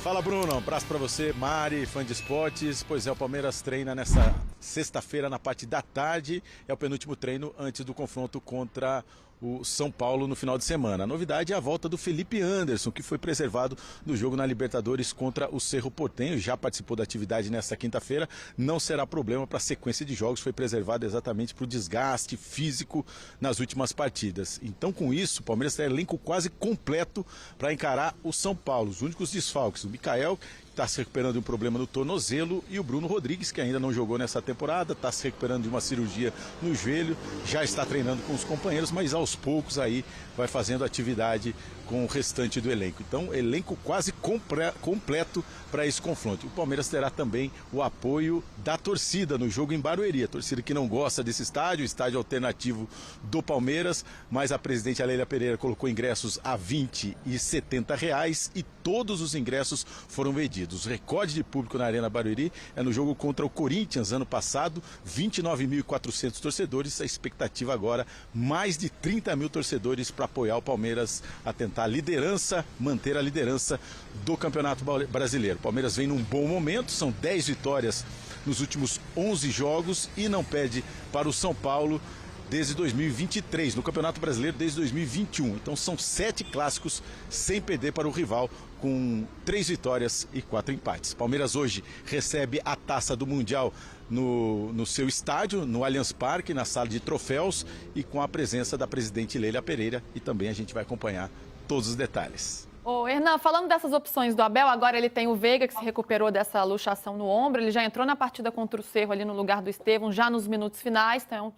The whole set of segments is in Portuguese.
Fala, Bruno. Um abraço para você, Mari, fã de esportes. Pois é, o Palmeiras treina nessa sexta-feira na parte da tarde. É o penúltimo treino antes do confronto contra o São Paulo no final de semana. A novidade é a volta do Felipe Anderson, que foi preservado do jogo na Libertadores contra o Cerro Porteño. Já participou da atividade nesta quinta-feira. Não será problema para a sequência de jogos. Foi preservado exatamente para o desgaste físico nas últimas partidas. Então, com isso, o Palmeiras tem elenco quase completo para encarar o São Paulo. Os únicos desfalques, o Michael, está se recuperando de um problema no tornozelo, e o Bruno Rodrigues, que ainda não jogou nessa temporada, está se recuperando de uma cirurgia no joelho, já está treinando com os companheiros, mas aos poucos aí vai fazendo atividade com o restante do elenco. Então, elenco quase completo para esse confronto. O Palmeiras terá também o apoio da torcida no jogo em Barueri. A torcida que não gosta desse estádio, estádio alternativo do Palmeiras, mas a presidente Alélia Pereira colocou ingressos a R$20 e R$70 e todos os ingressos foram vendidos. O recorde de público na Arena Barueri é no jogo contra o Corinthians, ano passado, 29.400 torcedores. A expectativa agora, mais de 30 mil torcedores para apoiar o Palmeiras a tentar a liderança, manter a liderança do Campeonato Brasileiro. O Palmeiras vem num bom momento, são 10 vitórias nos últimos 11 jogos e não perde para o São Paulo desde 2023, no Campeonato Brasileiro desde 2021. Então são 7 clássicos sem perder para o rival, com 3 vitórias e 4 empates. Palmeiras hoje recebe a Taça do Mundial no seu estádio, no Allianz Parque, na sala de troféus, e com a presença da presidente Leila Pereira, e também a gente vai acompanhar todos os detalhes. Ô, Hernan, falando dessas opções do Abel, agora ele tem o Veiga, que se recuperou dessa luxação no ombro. Ele já entrou na partida contra o Cerro ali no lugar do Estevão, já nos minutos finais. Então,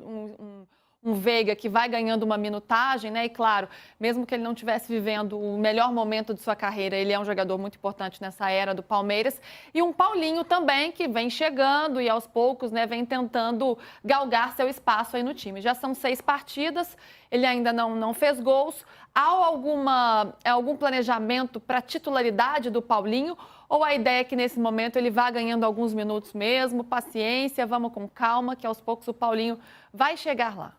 um Veiga que vai ganhando uma minutagem, né? E claro, mesmo que ele não estivesse vivendo o melhor momento de sua carreira, ele é um jogador muito importante nessa era do Palmeiras. E um Paulinho também, que vem chegando e aos poucos, né, vem tentando galgar seu espaço aí no time. Já são 6 partidas, ele ainda não fez gols. Há algum planejamento para a titularidade do Paulinho? Ou a ideia é que nesse momento ele vá ganhando alguns minutos mesmo? Paciência, vamos com calma, que aos poucos o Paulinho vai chegar lá.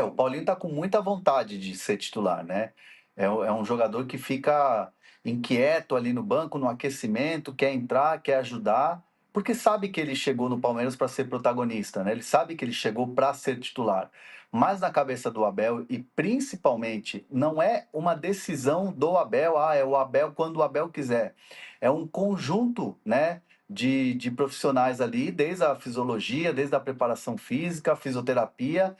O Paulinho está com muita vontade de ser titular, né? É um jogador que fica inquieto ali no banco, no aquecimento, quer entrar, quer ajudar, porque sabe que ele chegou no Palmeiras para ser protagonista, né? Ele sabe que ele chegou para ser titular. Mas na cabeça do Abel, e principalmente, não é uma decisão do Abel, é o Abel quando o Abel quiser. É um conjunto, né, de profissionais ali, desde a fisiologia, desde a preparação física, a fisioterapia,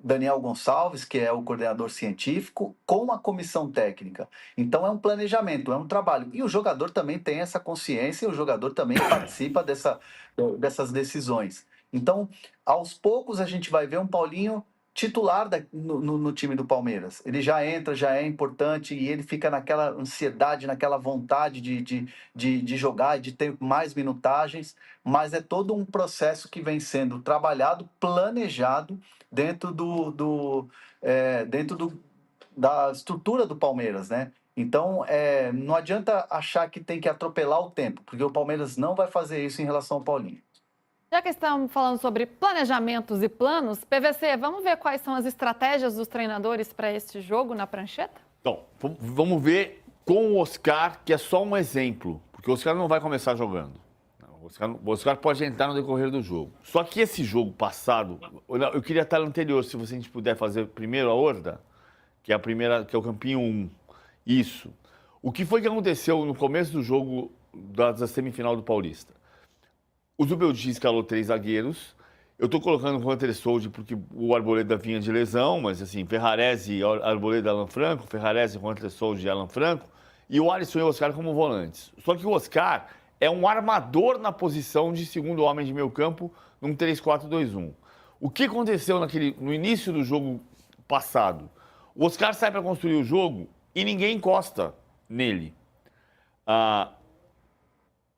Daniel Gonçalves, que é o coordenador científico, com a comissão técnica. Então é um planejamento, é um trabalho. E o jogador também tem essa consciência, e o jogador também participa dessas decisões. Então, aos poucos, a gente vai ver um Paulinho titular no time do Palmeiras. Ele já entra, já é importante, e ele fica naquela ansiedade, naquela vontade de jogar e de ter mais minutagens, mas é todo um processo que vem sendo trabalhado, planejado dentro da estrutura do Palmeiras, né? Então, não adianta achar que tem que atropelar o tempo, porque o Palmeiras não vai fazer isso em relação ao Paulinho. Já que estamos falando sobre planejamentos e planos, PVC, vamos ver quais são as estratégias dos treinadores para este jogo na prancheta? Então, vamos ver com o Oscar, que é só um exemplo, porque o Oscar não vai começar jogando. O Oscar pode entrar no decorrer do jogo. Só que esse jogo passado, eu queria estar no anterior, se a gente puder fazer primeiro a Horda, que é a primeira, que é o campinho 1. Isso. O que foi que aconteceu no começo do jogo da semifinal do Paulista? O Zubeldia escalou 3 zagueiros. Eu estou colocando o Hunter Soldi porque o Arboleda vinha de lesão, mas assim, Ferrarese, Arboleda, Alan Franco, Ferrarese, Hunter Soldi e Alan Franco, e o Alisson e o Oscar como volantes. Só que o Oscar é um armador na posição de segundo homem de meio campo num 3-4-2-1. O que aconteceu no início do jogo passado? O Oscar sai para construir o jogo e ninguém encosta nele.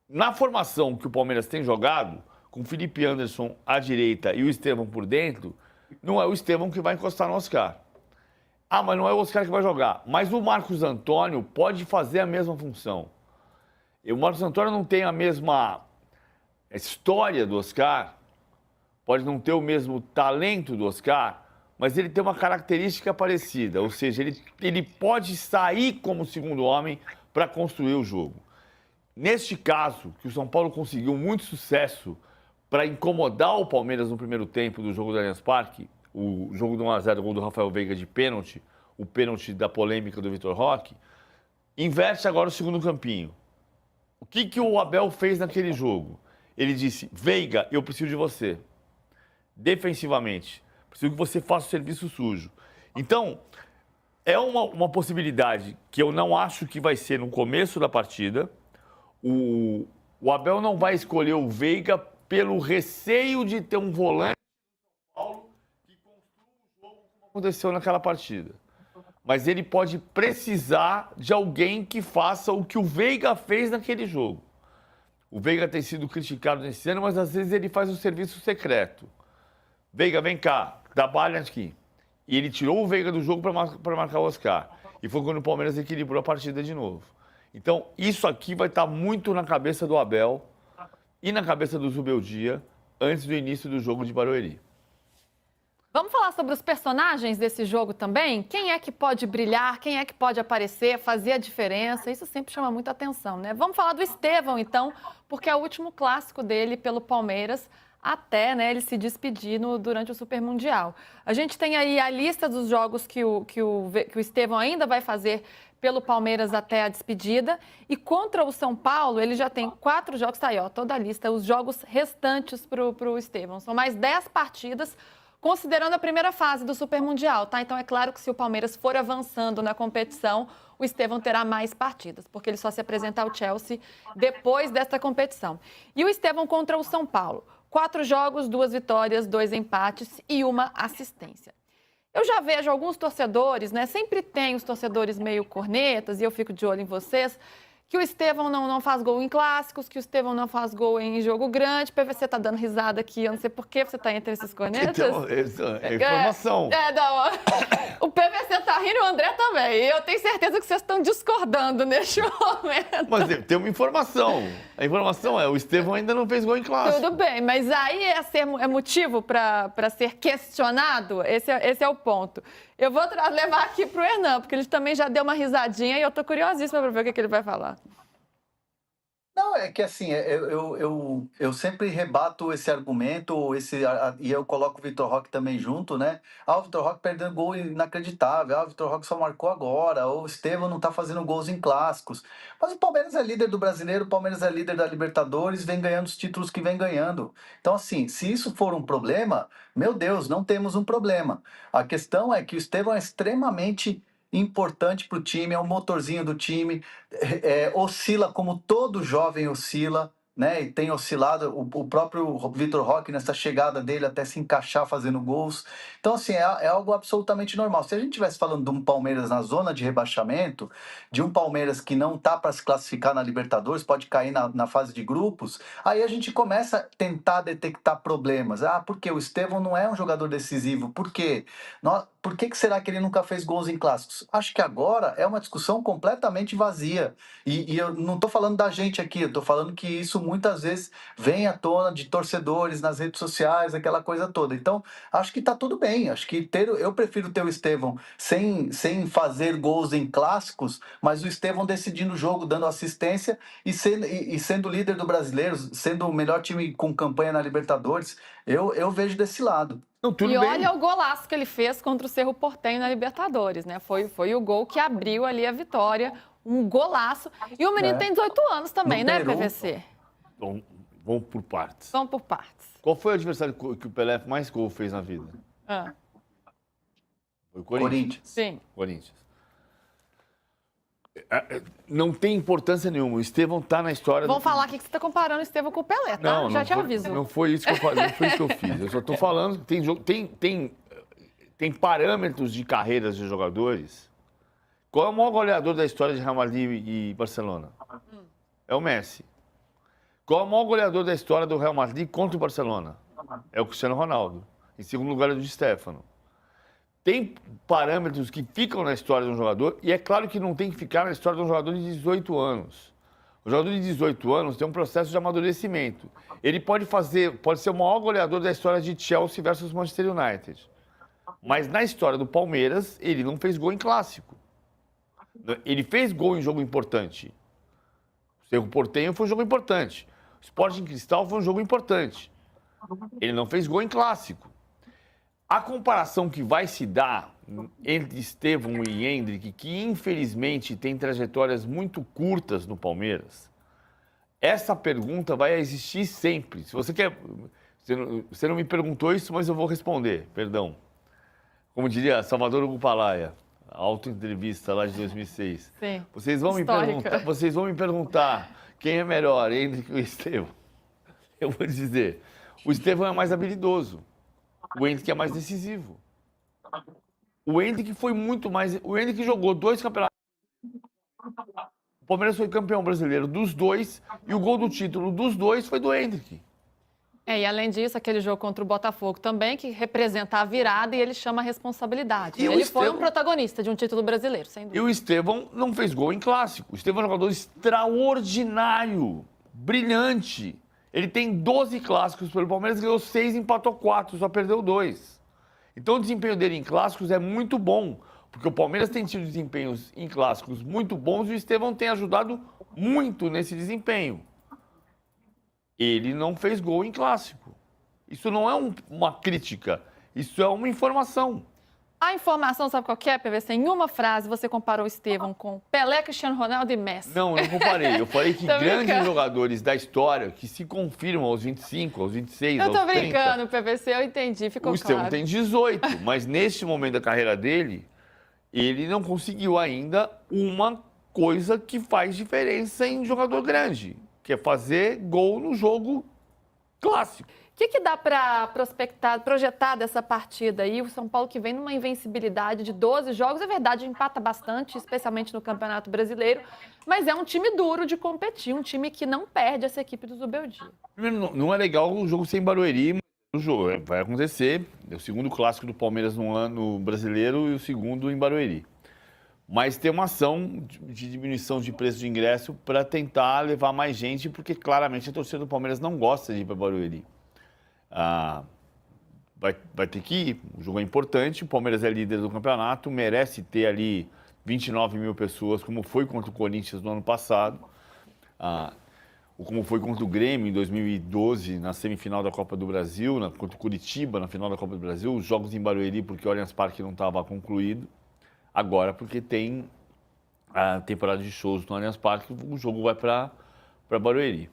Na formação que o Palmeiras tem jogado, com o Felipe Anderson à direita e o Estevão por dentro, não é o Estevão que vai encostar no Oscar. Mas não é o Oscar que vai jogar. Mas o Marcos Antônio pode fazer a mesma função. E o Marcos Antônio não tem a mesma história do Oscar, pode não ter o mesmo talento do Oscar, mas ele tem uma característica parecida, ou seja, ele pode sair como segundo homem para construir o jogo. Neste caso, que o São Paulo conseguiu muito sucesso para incomodar o Palmeiras no primeiro tempo do jogo do Allianz Parque, o jogo de 1-0, o gol do Rafael Veiga de pênalti, o pênalti da polêmica do Vitor Roque, inverte agora o segundo campinho. O que o Abel fez naquele jogo? Ele disse, Veiga, eu preciso de você. Defensivamente, preciso que você faça o serviço sujo. Então, é uma possibilidade que eu não acho que vai ser no começo da partida. O Abel não vai escolher o Veiga pelo receio de ter um volante do São Paulo que construa o jogo como aconteceu naquela partida. Mas ele pode precisar de alguém que faça o que o Veiga fez naquele jogo. O Veiga tem sido criticado nesse ano, mas às vezes ele faz um serviço secreto. Veiga, vem cá, trabalha aqui. E ele tirou o Veiga do jogo para marcar o Oscar. E foi quando o Palmeiras equilibrou a partida de novo. Então, isso aqui vai estar muito na cabeça do Abel e na cabeça do Zubeldia antes do início do jogo de Barueri. Vamos falar sobre os personagens desse jogo também? Quem é que pode brilhar, quem é que pode aparecer, fazer a diferença? Isso sempre chama muita atenção, né? Vamos falar do Estevão, então, porque é o último clássico dele pelo Palmeiras, até, né, ele se despedir durante o Super Mundial. A gente tem aí a lista dos jogos que o Estevão ainda vai fazer pelo Palmeiras até a despedida. E contra o São Paulo, ele já tem 4 jogos, tá aí, ó, toda a lista, os jogos restantes para o Estevão. São mais 10 partidas, considerando a primeira fase do Super Mundial, tá? Então é claro que se o Palmeiras for avançando na competição, o Estevão terá mais partidas, porque ele só se apresenta ao Chelsea depois desta competição. E o Estevão contra o São Paulo. 4 jogos, 2 vitórias, 2 empates e 1 assistência. Eu já vejo alguns torcedores, né? Sempre tem os torcedores meio cornetas, e eu fico de olho em vocês, que o Estevão não faz gol em clássicos, que o Estevão não faz gol em jogo grande. PVC tá dando risada aqui, eu não sei por que você tá entre esses cornetas. Então, é informação. O PVC tá rindo e o André também. E eu tenho certeza que vocês estão discordando neste momento. Mas tem uma informação. A informação é, o Estevão ainda não fez gol em clássico. Tudo bem, mas aí é motivo para ser questionado? Esse é o ponto. Eu vou levar aqui para o Hernan, porque ele também já deu uma risadinha e eu estou curiosíssima para ver o que ele vai falar. Não, é que assim, eu sempre rebato esse argumento, e eu coloco o Vitor Roque também junto, né? O Vitor Roque perdendo gol inacreditável, o Vitor Roque só marcou agora, o Estevão não tá fazendo gols em clássicos. Mas o Palmeiras é líder do Brasileiro, o Palmeiras é líder da Libertadores, vem ganhando os títulos que vem ganhando. Então, assim, se isso for um problema, meu Deus, não temos um problema. A questão é que o Estevão é extremamente importante para o time, é o motorzinho do time, oscila como todo jovem oscila, né? E tem oscilado o próprio Vitor Roque nessa chegada dele até se encaixar fazendo gols. Então, assim, é algo absolutamente normal. Se a gente estivesse falando de um Palmeiras na zona de rebaixamento, de um Palmeiras que não está para se classificar na Libertadores, pode cair na fase de grupos, aí a gente começa a tentar detectar problemas. Por que o Estevão não é um jogador decisivo? Por quê? Por que será que ele nunca fez gols em clássicos? Acho que agora é uma discussão completamente vazia. E eu não estou falando da gente aqui, eu estou falando que isso muitas vezes vem à tona de torcedores nas redes sociais, aquela coisa toda. Então, acho que está tudo bem. Acho que eu prefiro ter o Estevão sem fazer gols em clássicos, mas o Estevão decidindo o jogo, dando assistência e sendo líder do Brasileiro, sendo o melhor time com campanha na Libertadores. Eu vejo desse lado. Não, tudo e bem. olha o golaço que ele fez contra o Cerro Porteño na Libertadores, né? Foi o gol que abriu ali a vitória, um golaço. E o menino tem 18 anos também, né, PVC? Bom, vamos por partes. Vamos por partes. Qual foi o adversário que o Pelé mais gol fez na vida? Foi o Corinthians. Sim. Corinthians. Não tem importância nenhuma. O Estevão está na história... Vamos falar aqui que você está comparando o Estevão com o Pelé, tá? Não, já te aviso. Não foi isso que eu fiz. Eu só estou falando que tem parâmetros de carreiras de jogadores. Qual é o maior goleador da história de Real Madrid e Barcelona? É o Messi. Qual é o maior goleador da história do Real Madrid contra o Barcelona? É o Cristiano Ronaldo. Em segundo lugar é o Di Stéfano. Tem parâmetros que ficam na história de um jogador e é claro que não tem que ficar na história de um jogador de 18 anos. O jogador de 18 anos tem um processo de amadurecimento. Ele pode ser o maior goleador da história de Chelsea versus Manchester United. Mas na história do Palmeiras, ele não fez gol em clássico. Ele fez gol em jogo importante. O Cerro Porteño foi um jogo importante. O Sporting Cristal foi um jogo importante. Ele não fez gol em clássico. A comparação que vai se dar entre Estevão e Endrick, que infelizmente tem trajetórias muito curtas no Palmeiras, essa pergunta vai existir sempre. Se você quer... Você não me perguntou isso, mas eu vou responder, perdão. Como diria Salvador Hugo Palaia, a auto-entrevista lá de 2006. Sim. Vocês vão me perguntar quem é melhor, Endrick ou Estevão. Eu vou dizer, o Estevão é mais habilidoso, o Endrick é mais decisivo. O Endrick foi muito mais... O Endrick jogou 2 campeonatos. O Palmeiras foi campeão brasileiro dos 2 e o gol do título dos 2 foi do Endrick. E além disso, aquele jogo contra o Botafogo também, que representa a virada e ele chama a responsabilidade. Ele foi um protagonista de um título brasileiro, sem dúvida. E o Estevão não fez gol em clássico. O Estevão é um jogador extraordinário, brilhante. Ele tem 12 clássicos pelo Palmeiras, ganhou 6, empatou 4, só perdeu 2. Então o desempenho dele em clássicos é muito bom, porque o Palmeiras tem tido desempenhos em clássicos muito bons e o Estevão tem ajudado muito nesse desempenho. Ele não fez gol em clássico. Isso não é uma crítica, isso é uma informação. A informação, sabe qual que é, PVC? Em uma frase, você comparou o Estevão com Pelé, Cristiano Ronaldo e Messi. Não comparei. Eu falei que grandes jogadores da história que se confirmam aos 25, aos 26, aos 30... Eu tô brincando, PVC, eu entendi, ficou claro. O Estevão tem 18, mas neste momento da carreira dele, ele não conseguiu ainda uma coisa que faz diferença em jogador grande, que é fazer gol no jogo clássico. O que dá para projetar dessa partida aí? O São Paulo que vem numa invencibilidade de 12 jogos. É verdade, empata bastante, especialmente no Campeonato Brasileiro. Mas é um time duro de competir, um time que não perde essa equipe do Zubeldia. Primeiro, não é legal o jogo sem Barueri. O jogo vai acontecer. É o segundo clássico do Palmeiras no ano brasileiro e o segundo em Barueri. Mas tem uma ação de diminuição de preço de ingresso para tentar levar mais gente, porque claramente a torcida do Palmeiras não gosta de ir para Barueri. Vai ter que ir, o jogo é importante, o Palmeiras é líder do campeonato, merece ter ali 29 mil pessoas, como foi contra o Corinthians no ano passado, ou como foi contra o Grêmio em 2012, na semifinal da Copa do Brasil, contra o Curitiba na final da Copa do Brasil, os jogos em Barueri, porque o Allianz Parque não estava concluído, agora porque tem a temporada de shows no Allianz Parque, o jogo vai para Barueri.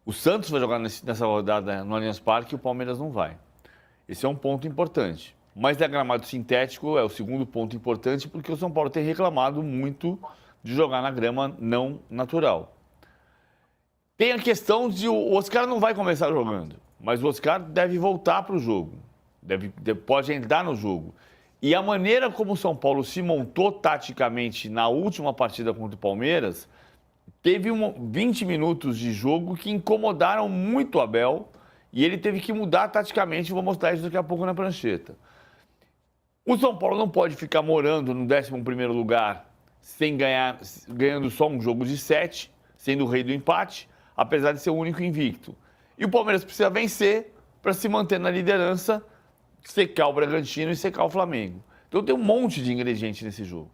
O Santos vai jogar nessa rodada no Allianz Parque e o Palmeiras não vai. Esse é um ponto importante. Mas gramado sintético é o segundo ponto importante, porque o São Paulo tem reclamado muito de jogar na grama não natural. Tem a questão de o Oscar não vai começar jogando, mas o Oscar deve voltar para o jogo, pode entrar no jogo. E a maneira como o São Paulo se montou taticamente na última partida contra o Palmeiras, teve 20 minutos de jogo que incomodaram muito o Abel e ele teve que mudar taticamente. Vou mostrar isso daqui a pouco na prancheta. O São Paulo não pode ficar morando no 11º lugar ganhando só um jogo de 7, sendo o rei do empate, apesar de ser o único invicto. E o Palmeiras precisa vencer para se manter na liderança, secar o Bragantino e secar o Flamengo. Então tem um monte de ingrediente nesse jogo.